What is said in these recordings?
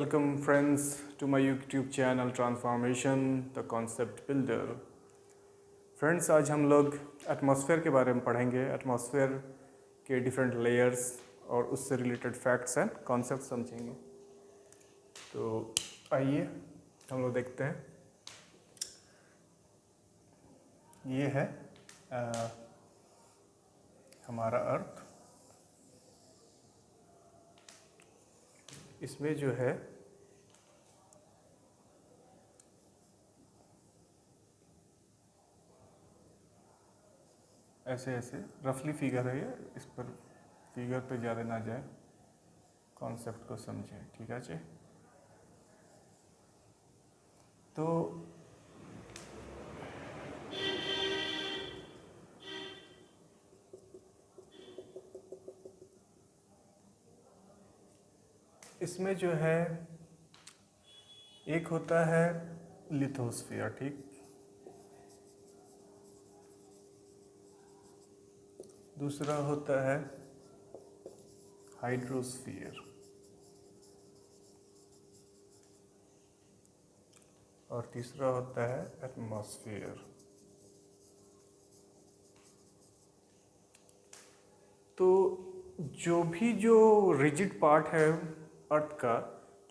welcome friends to my YouTube channel Transformation the Concept Builder। Friends, आज हम लोग atmosphere के बारे में पढ़ेंगे। एटमॉस्फेयर के डिफरेंट लेयर्स और उससे रिलेटेड फैक्ट्स एंड कॉन्सेप्ट समझेंगे। तो आइए हम लोग देखते हैं। ये है हमारा अर्थ। इसमें जो है ऐसे रफली फिगर है। ये इस पर फिगर पे ज़्यादा ना जाए, कॉन्सेप्ट को समझें, ठीक है जी। तो इसमें जो है एक होता है लिथोस्फीयर, ठीक। दूसरा होता है हाइड्रोस्फीयर और तीसरा होता है एटमॉस्फेयर। तो जो रिजिड पार्ट है अर्थ का,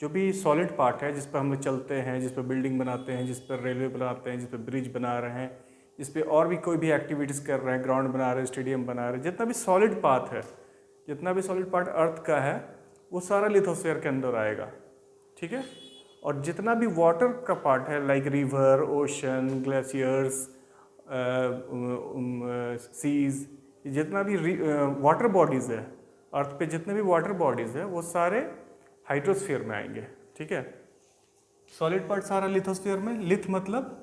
जो भी सॉलिड पार्ट है जिस पर हम लोग चलते हैं, जिस पर बिल्डिंग बनाते हैं, जिस पर रेलवे बनाते हैं, जिस पर ब्रिज बना रहे हैं, जिस पे और भी कोई भी एक्टिविटीज़ कर रहे हैं, ग्राउंड बना रहे हैं, स्टेडियम बना रहे हैं, जितना भी सॉलिड पार्ट है, जितना भी सॉलिड पार्ट अर्थ का है, वो सारा लिथोस्फीयर के अंदर आएगा, ठीक है। और जितना भी वाटर का पार्ट है, like river, ocean, glaciers, seas, जितना भी वाटर बॉडीज़ है अर्थ पे, जितने भी वाटर बॉडीज़ है वो सारे हाइड्रोस्फीयर में आएंगे, ठीक है। सॉलिड पार्ट सारा लिथोस्फीयर में। लिथ मतलब,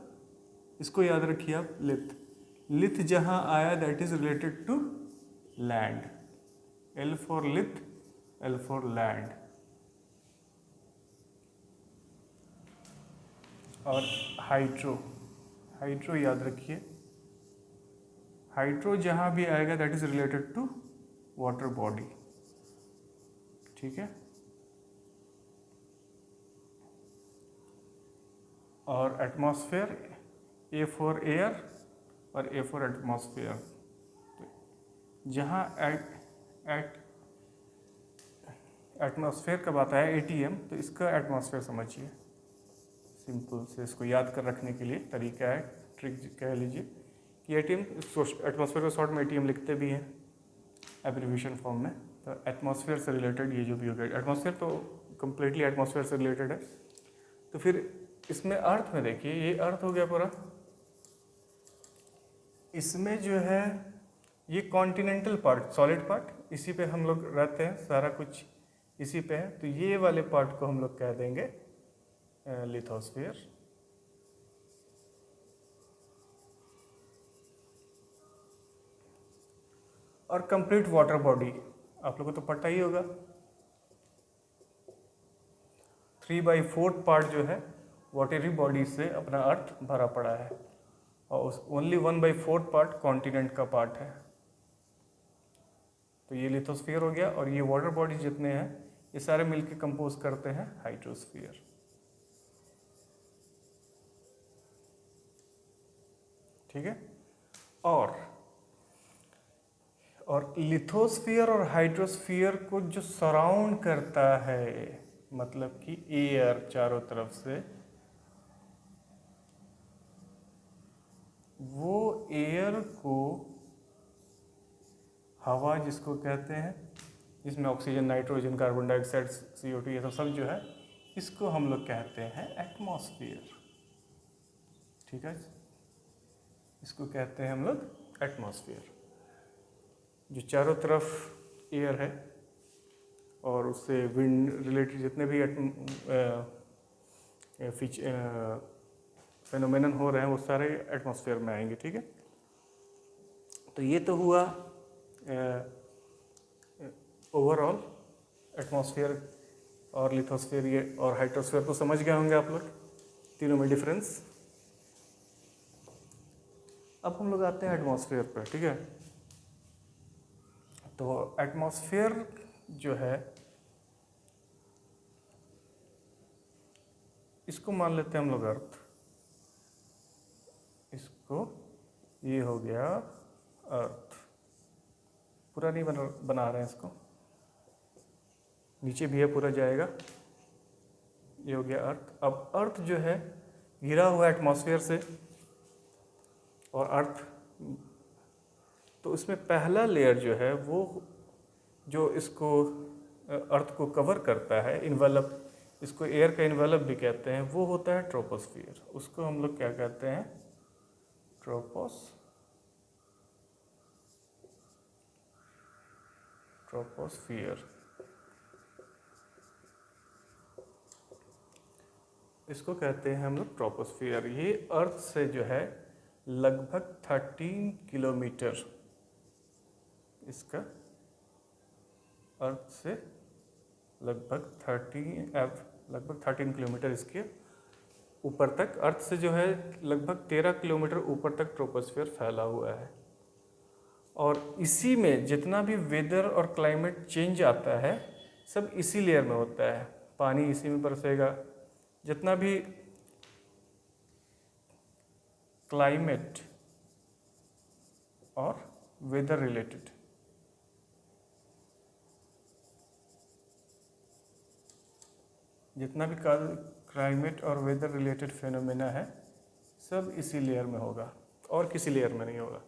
इसको याद रखिए आप, लिथ जहां आया that is related to land. L for lith, L for land. और हाइड्रो याद रखिए, हाइड्रो जहां भी आएगा that is related to water body, ठीक है। और एटमॉस्फेयर, A फॉर एयर और A फॉर एटमॉस्फेयर। जहाँ एटमॉस्फेयर का बात आया ATM, तो इसका एटमॉस्फेयर समझिए। सिंपल से इसको याद कर रखने के लिए तरीका है, ट्रिक कह लीजिए कि ATM, एटमॉस्फेयर को शॉर्ट में ATM लिखते भी हैं एब्रीविएशन फॉर्म में। तो एटमॉस्फेयर से रिलेटेड ये जो भी होगा, एटमॉस्फेयर तो कम्प्लीटली एटमॉस्फेयर से रिलेटेड है। तो फिर इसमें अर्थ में देखिए, ये अर्थ हो गया पूरा। इसमें जो है ये कॉन्टिनेंटल पार्ट, सॉलिड पार्ट, इसी पे हम लोग रहते हैं, सारा कुछ इसी पे है। तो ये वाले पार्ट को हम लोग कह देंगे लिथोस्फीयर। और कंप्लीट वाटर बॉडी आप लोगों को तो पता ही होगा, 3/4 पार्ट जो है वाटरी बॉडी से अपना अर्थ भरा पड़ा है, और ओनली 1/4 पार्ट कॉन्टिनेंट का पार्ट है। तो ये लिथोस्फीयर हो गया। और ये वाटर बॉडी जितने हैं ये सारे मिलके कंपोज करते हैं हाइड्रोस्फीयर, ठीक है। और लिथोस्फीयर और हाइड्रोस्फीयर को जो सराउंड करता है, मतलब कि एयर चारों तरफ से, वो एयर को, हवा जिसको कहते हैं, जिसमें oxygen, nitrogen, carbon dioxide, CO2 ये सब जो है, इसको हम लोग कहते हैं एटमॉस्फेयर, ठीक है। इसको कहते हैं हम लोग एटमॉस्फेयर। जो चारों तरफ एयर है और उससे विंड रिलेटेड जितने भी फेनोमेनन हो रहे हैं वो सारे एटमॉस्फेयर में आएंगे, ठीक है। तो ये तो हुआ ओवरऑल एटमॉस्फेयर और लिथोस्फेयर ये और हाइड्रोस्फेयर तो समझ गए होंगे आप लोग, तीनों में डिफरेंस। अब हम लोग आते हैं एटमॉस्फेयर पर, ठीक है। तो एटमॉस्फेयर जो है इसको मान लेते हैं हम लोग अर्थ, इसको ये हो गया अर्थ, पूरा नहीं बना रहे हैं इसको, नीचे भी है पूरा जाएगा, ये हो गया अर्थ। अब अर्थ जो है घिरा हुआ एटमॉस्फेयर से, और अर्थ तो उसमें पहला लेयर जो है वो जो इसको अर्थ को कवर करता है, इन्वेलप, इसको एयर का इन्वेलप भी कहते हैं, वो होता है ट्रोपोस्फियर। उसको हम लोग क्या कहते हैं, ट्रोपोस्फियर। इसको कहते हैं हम लोग ट्रोपोस्फियर। ये अर्थ से जो है लगभग 13 किलोमीटर, इसका अर्थ से लगभग 13 किलोमीटर इसके ऊपर तक, अर्थ से जो है लगभग 13 किलोमीटर ऊपर तक ट्रोपोस्फियर फैला हुआ है। और इसी में जितना भी वेदर और क्लाइमेट चेंज आता है सब इसी लेयर में होता है। पानी इसी में बरसेगा, जितना भी क्लाइमेट और वेदर रिलेटेड जितना भी क्लाइमेट और वेदर रिलेटेड फेनोमेना है सब इसी लेयर में होगा और किसी लेयर में नहीं होगा।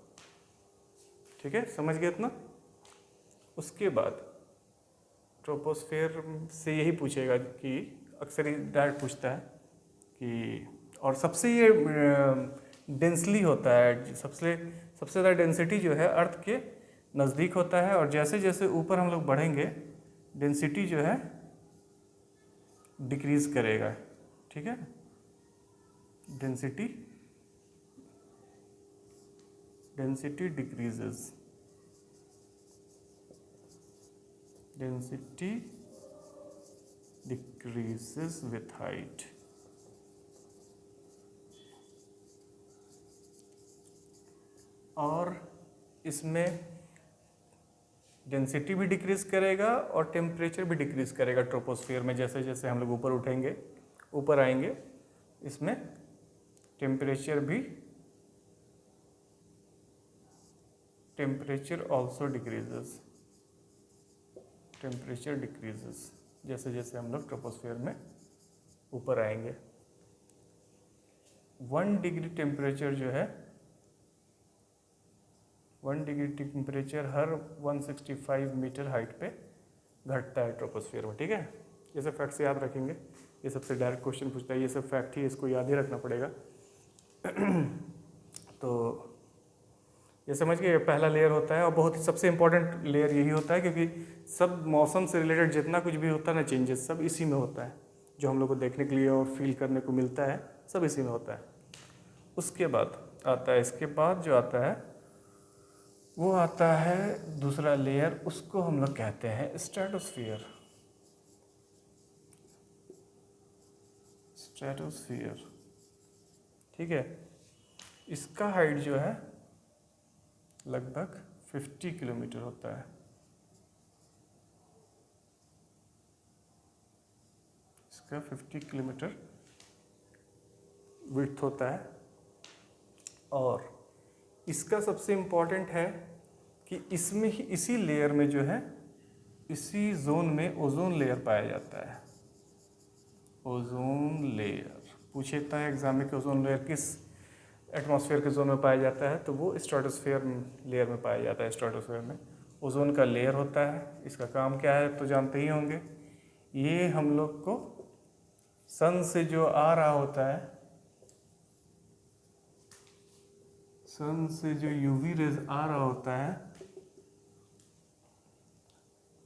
ठीक है, समझ गए इतना। उसके बाद ट्रोपोस्फेयर से यही पूछेगा कि अक्सर ही डायरेक्ट पूछता है कि, और सबसे ये डेंसली होता है, सबसे ज़्यादा डेंसिटी जो है अर्थ के नज़दीक होता है, और जैसे जैसे ऊपर हम लोग बढ़ेंगे डेंसिटी जो है डिक्रीज करेगा। ठीक है, density decreases, density decreases with height. और इसमें डेंसिटी भी डिक्रीज करेगा और टेम्परेचर भी डिक्रीज करेगा ट्रोपोस्फियर में। जैसे जैसे हम लोग ऊपर उठेंगे, ऊपर आएंगे, इसमें temperature also decreases, temperature decreases जैसे जैसे हम लोग ट्रोपोस्फियर में ऊपर आएंगे। 1 डिग्री टेम्परेचर जो है, 1 डिग्री टेम्परेचर हर 165 मीटर हाइट पे घटता है ट्रोपोस्फियर में। ठीक है, ये सब फैक्ट्स याद रखेंगे, ये सबसे डायरेक्ट क्वेश्चन पूछता है, ये सब फैक्ट ही इसको याद ही रखना पड़ेगा। तो ये समझ के पहला लेयर होता है, और बहुत सबसे इम्पोर्टेंट लेयर यही होता है, क्योंकि सब मौसम से रिलेटेड जितना कुछ भी होता है ना, चेंजेस सब इसी में होता है, जो हम लोग को देखने के लिए और फील करने को मिलता है सब इसी में होता है। उसके बाद आता है, इसके बाद जो आता है वो आता है दूसरा लेयर, उसको हम लोग कहते हैं स्ट्रेटोस्फियर। स्ट्रेटोस्फियर, ठीक है, इसका हाइट जो है लगभग 50 किलोमीटर होता है। इसका 50 किलोमीटर विड्थ होता है। और इसका सबसे इम्पॉर्टेंट है कि इसमें ही, इसी लेयर में जो है, इसी जोन में ओजोन लेयर पाया जाता है। ओजोन लेयर पूछता है एग्जाम में कि ओजोन लेयर किस एटमॉस्फेयर के जोन में पाया जाता है, तो वो स्ट्रेटोस्फेयर लेयर में पाया जाता है। स्ट्रेटोस्फेयर में ओजोन का लेयर होता है। इसका काम क्या है तो जानते ही होंगे, ये हम लोग को सन से जो आ रहा होता है, सन से जो यूवी रेज आ रहा होता है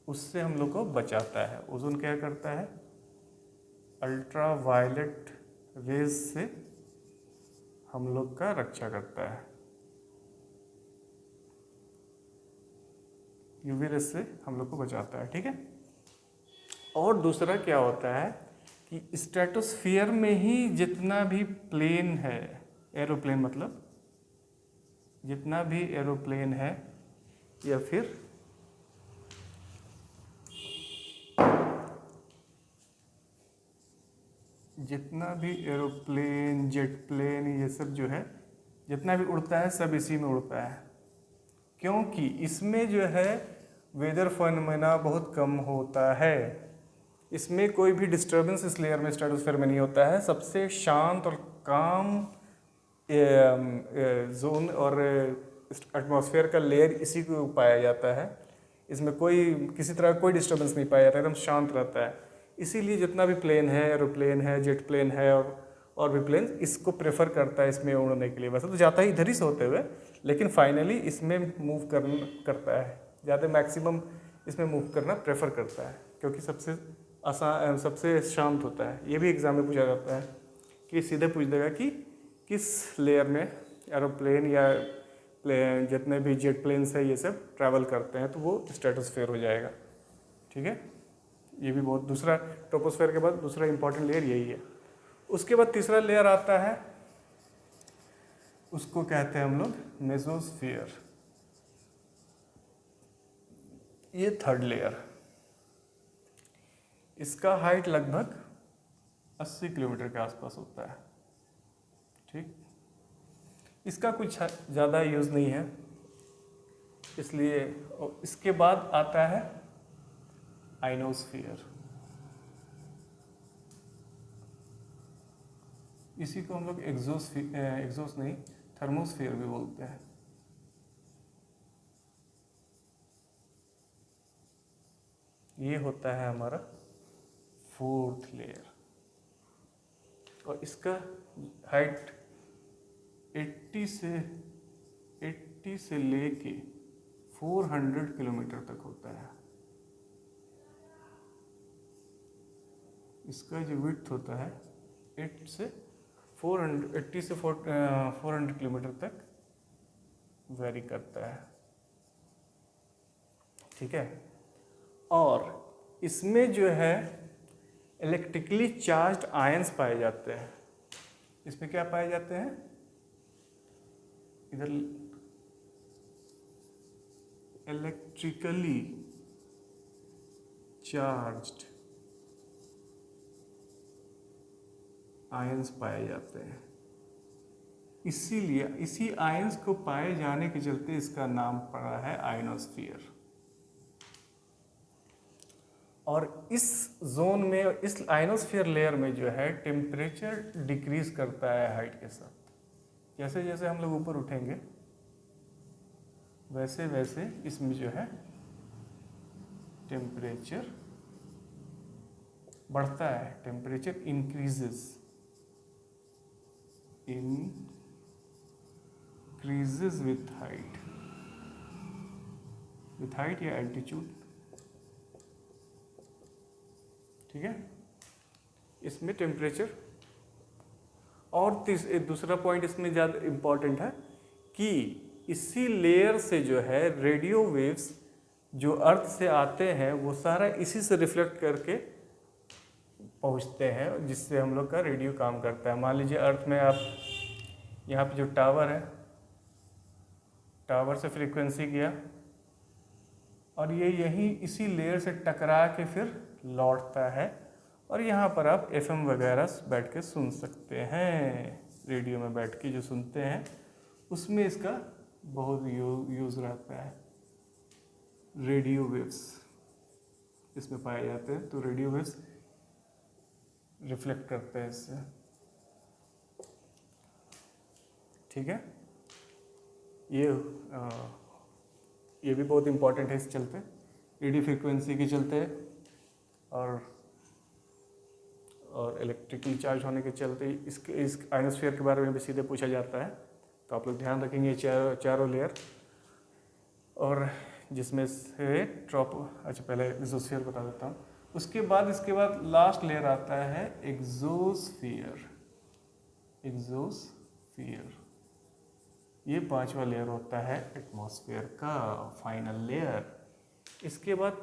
उससे हम लोग को बचाता है। ओजोन क्या करता है, अल्ट्रा वायलेट रेज से हम लोग का रक्षा करता है, यूवी रेज से हम लोग को बचाता है। ठीक है, और दूसरा क्या होता है कि स्ट्रेटोस्फियर में ही जितना भी प्लेन है, एरोप्लेन मतलब जितना भी एरोप्लेन है या फिर जितना भी एरोप्लेन, जेट प्लेन, ये सब जो है जितना भी उड़ता है सब इसी में उड़ता है, क्योंकि इसमें जो है वेदर फेनोमेना बहुत कम होता है। इसमें कोई भी डिस्टर्बेंस इस लेयर में, स्ट्रेटोस्फेयर में नहीं होता है। सबसे शांत और काम जोन और एटमॉस्फेयर का लेयर इसी को पाया जाता है। इसमें कोई किसी तरह कोई डिस्टर्बेंस नहीं पाया जाता है, एकदम शांत रहता है। इसीलिए जितना भी प्लेन है, एरोप्लेन है, जेट प्लेन है और भी प्लेन इसको प्रेफर करता है इसमें उड़ने के लिए। वैसे तो जाता ही इधर ही से होते हुए, लेकिन फाइनली इसमें मूव करता है ज़्यादा, मैक्सिमम इसमें मूव करना प्रेफर करता है, क्योंकि सबसे आसान, सबसे शांत होता है। ये भी एग्जाम में पूछा जाता है कि सीधे पूछ देगा कि किस लेयर में एरोप्लेन या प्लेन, जितने भी जेट प्लेन्स है ये सब ट्रैवल करते हैं, तो वो स्ट्रेटोस्फेयर हो जाएगा। ठीक है, ये भी बहुत, दूसरा ट्रोपोस्फेयर के बाद दूसरा इंपॉर्टेंट लेयर यही है। उसके बाद तीसरा लेयर आता है, उसको कहते हैं हम लोग मेसोस्फीयर। ये थर्ड लेयर, इसका हाइट लगभग 80 किलोमीटर के आसपास होता है। ठीक, इसका कुछ ज़्यादा यूज़ नहीं है, इसलिए। इसके बाद आता है आइनोस्फीयर। इसी को हम लोग एग्जोस नहीं, थर्मोस्फीयर भी बोलते हैं। ये होता है हमारा फोर्थ लेयर, और इसका हाइट 80 से लेके 400 किलोमीटर तक होता है। इसका जो विड्थ होता है 80 से 400 किलोमीटर तक वेरी करता है। ठीक है, और इसमें जो है इलेक्ट्रिकली चार्ज्ड आयंस पाए जाते हैं। इसमें क्या पाए जाते हैं, इधर इलेक्ट्रिकली चार्ज्ड आयंस पाए जाते हैं। इसीलिए इसी आयंस को पाए जाने के चलते इसका नाम पड़ा है आयनोस्फीयर। और इस जोन में, इस आयनोस्फीयर लेयर में जो है टेम्परेचर डिक्रीज करता है हाइट के साथ। जैसे जैसे हम लोग ऊपर उठेंगे वैसे वैसे इसमें जो है टेम्परेचर बढ़ता है, टेम्परेचर increases with height या एल्टीट्यूड। ठीक है, इसमें टेम्परेचर। और दूसरा पॉइंट इसमें ज़्यादा इम्पॉर्टेंट है कि इसी लेयर से जो है रेडियो वेव्स जो अर्थ से आते हैं वो सारा इसी से रिफ्लेक्ट करके पहुंचते हैं, जिससे हम लोग का रेडियो काम करता है। मान लीजिए अर्थ में आप यहाँ पे जो टावर है, टावर से फ्रीक्वेंसी गया और ये यहीं इसी लेयर से टकरा के फिर लौटता है, और यहाँ पर आप FM वगैरह बैठ के सुन सकते हैं। रेडियो में बैठ के जो सुनते हैं उसमें इसका बहुत यूज़ रहता है। रेडियो वेव्स इसमें पाए जाते हैं, तो रेडियो वेव्स रिफ्लेक्ट करते हैं इससे। ठीक है, ये भी बहुत इम्पोर्टेंट है इस चलते, रेडियो फ्रीक्वेंसी के चलते और इलेक्ट्रिकली चार्ज होने के चलते इस आयनोस्फीयर के बारे में भी सीधे पूछा जाता है। तो आप लोग ध्यान रखेंगे चारों लेयर, और जिसमें से अच्छा पहले मेसोस्फीयर बता देता हूँ। इसके बाद लास्ट लेयर आता है एग्जोस्फीयर। ये 5वां लेयर होता है एटमॉस्फेयर का फाइनल लेयर। इसके बाद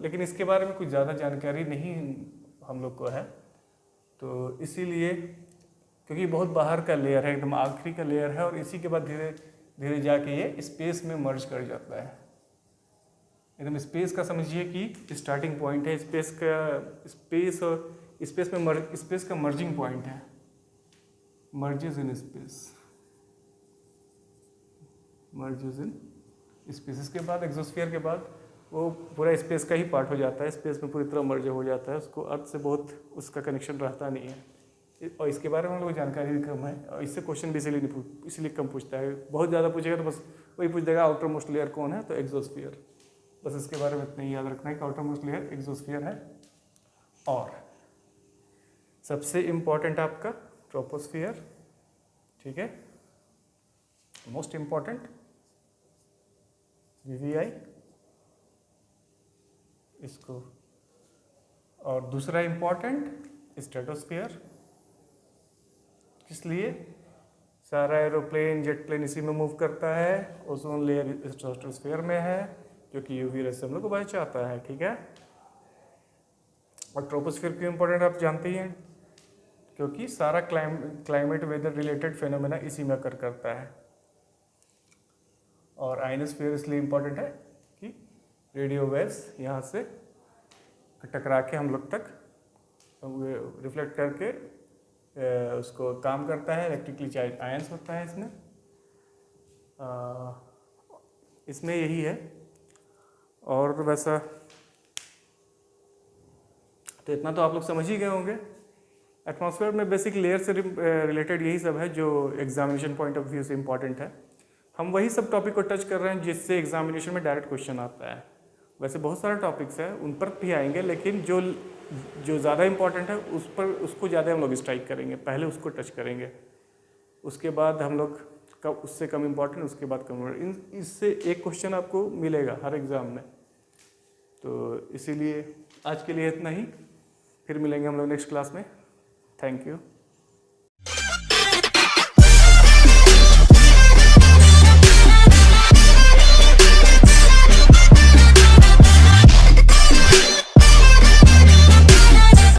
लेकिन इसके बारे में कुछ ज़्यादा जानकारी नहीं हम लोग को है, तो इसीलिए, क्योंकि बहुत बाहर का लेयर है, एकदम आखिरी का लेयर है, और इसी के बाद धीरे धीरे जाके ये स्पेस में मर्ज कर जाता है। एकदम स्पेस का समझिए कि स्टार्टिंग पॉइंट है स्पेस का। स्पेस और स्पेस में स्पेस का मर्जिंग पॉइंट है, merges in space, merges in space. इसके बाद एक्सोस्फीयर के बाद वो पूरा स्पेस का ही पार्ट हो जाता है, स्पेस में पूरी तरह मर्ज हो जाता है, उसको अर्थ से बहुत उसका कनेक्शन रहता नहीं है, और इसके बारे में हम लोग जानकारी भी कम है, और इससे क्वेश्चन भी इसीलिए कम पूछता है। बहुत ज़्यादा पूछेगा तो बस वही पूछ देगा आउटर मोस्ट लेयर कौन है, तो एक्सोस्फीयर। बस इसके बारे में इतना ही याद रखना है कि आउटर मोस्ट लेयर एक्सोस्फीयर है। और सबसे इम्पॉर्टेंट आपका ट्रोपोस्फियर, ठीक है, मोस्ट इम्पॉर्टेंट VVI इसको, और दूसरा इम्पॉर्टेंट स्ट्रेटोस्फियर, इसलिए सारा एरोप्लेन जेट प्लेन इसी में मूव करता है, ओजोन लेयर स्ट्रेटोस्फियर में है जो कि यूवी रे से हम लोग को बचाता है, ठीक है। और ट्रोपोस्फियर क्यों इम्पोर्टेंट आप जानते ही हैं, क्योंकि सारा क्लाइमेट वेदर रिलेटेड फेनोमेना इसी में अकर करता है। और आयनोस्फीयर इसलिए इम्पोर्टेंट है कि रेडियो वेव्स यहाँ से टकरा के हम लोग तक रिफ्लेक्ट करके उसको काम करता है, इलेक्ट्रिकली चार्ज आयंस होता है इसमें, इसमें यही है। और वैसा तो इतना तो आप लोग समझ ही गए होंगे। एटमॉस्फेयर में बेसिक लेयर से रिलेटेड यही सब है जो एग्जामिनेशन पॉइंट ऑफ व्यू से इम्पॉर्टेंट है। हम वही सब टॉपिक को टच कर रहे हैं जिससे एग्जामिनेशन में डायरेक्ट क्वेश्चन आता है। वैसे बहुत सारे टॉपिक्स हैं, उन पर भी आएंगे, लेकिन जो ज़्यादा इम्पॉर्टेंट है उसको ज़्यादा हम लोग स्ट्राइक करेंगे, पहले उसको टच करेंगे, उसके बाद हम लोग उससे कम इम्पॉर्टेंट, उसके बाद कम। इससे एक क्वेश्चन आपको मिलेगा हर एग्ज़ाम में। तो इसीलिए आज के लिए इतना ही, फिर मिलेंगे हम लोग नेक्स्ट क्लास में। Thank you.